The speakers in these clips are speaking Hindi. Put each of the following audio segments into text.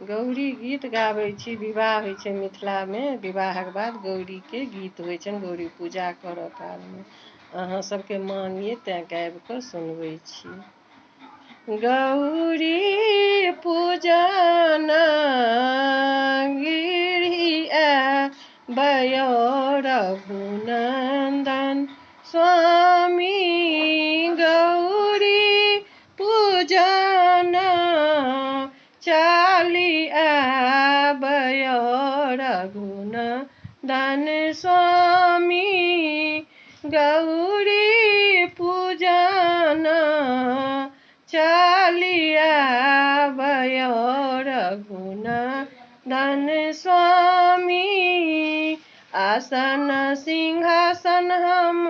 गौरी गीत गाबै छी। विवाह होइ छै मिथिलामे। विवाहक बाद गौरीके गीत होइ छनि गौरी पूजा करऽ कालमे। अहाँ सबके मांग ये तेँ गाबि कऽ सुनबै छी। गौरी पूजन गिरिया भयो रघुनंदन स्वामी। गौरी पूजन चालिया भयो रघुनंदन स्वामी। गौरी पूजन चालिया भयो रघुनंदन स्वामी। आसन सिंहासन हम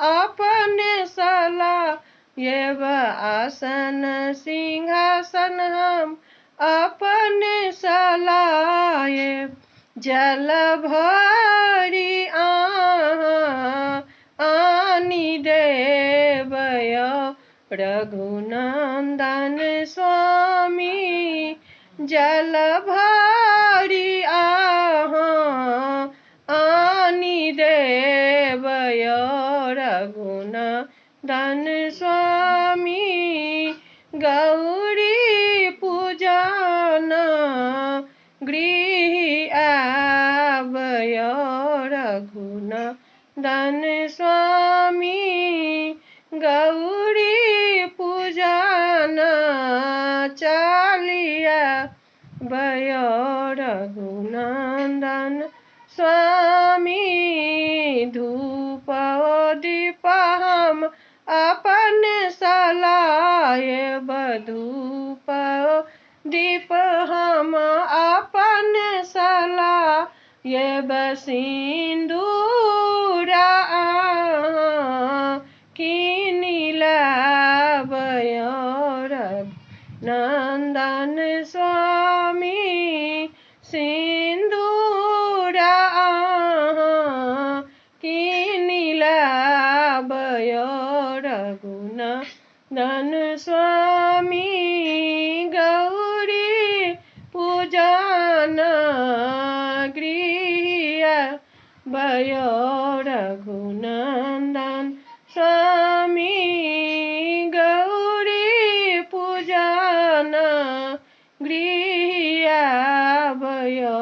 अपने सलाएब। आसन सिंहासन हम अपने सलाएब। जल भरि अहाँ आनि देबयो रघुनंदन स्वामी। जल भरि अहाँ आनि देबयो रघुनंदन स्वामी। गौरी पूजन गृह आबयो रघुनंदन स्वामी। गौरी पूजन चालिया भयो रघुनंदन स्वामी। धूप दीप हम अपने सलाएब। धूप दीप हम अपने सलाएब। सिंदूर अहाँ कीनि लाबयो रघुनंदन स्वामी। सिंदूर अहाँ कीनि लाबयो रघुनंदन स्वामी। गौरी पूजन गृह भयो रघुनंदन स्वामी। गौरी पूजन गृह भयो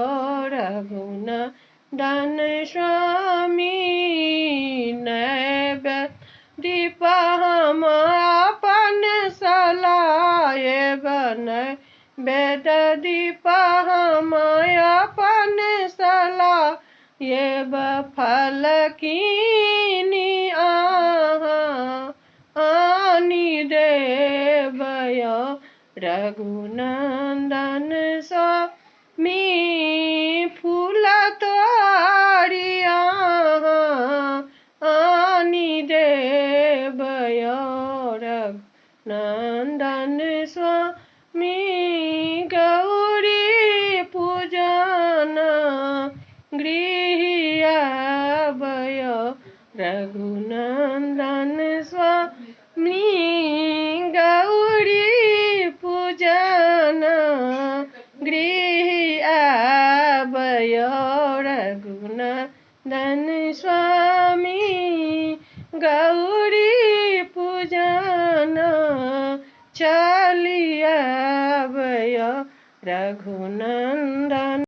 रघुनंदन स्वामी। नैवेद्य दीप हम अपने सलाएब। नैवेद्य दीप हम अपने सलाएब। फल कीनि अहाँ आनि देबयो रघुनंदन स्वामी। फूल तोरि अहाँ आनि देबयो रघुनंदन स्वामी। गौरी पूजन गृह भयो रघुनंदन स्वामी। गौरी पूजन गृह भयो रघुनंदन स्वामी। गौरी पूजन चालिया भयो रघुनंदन।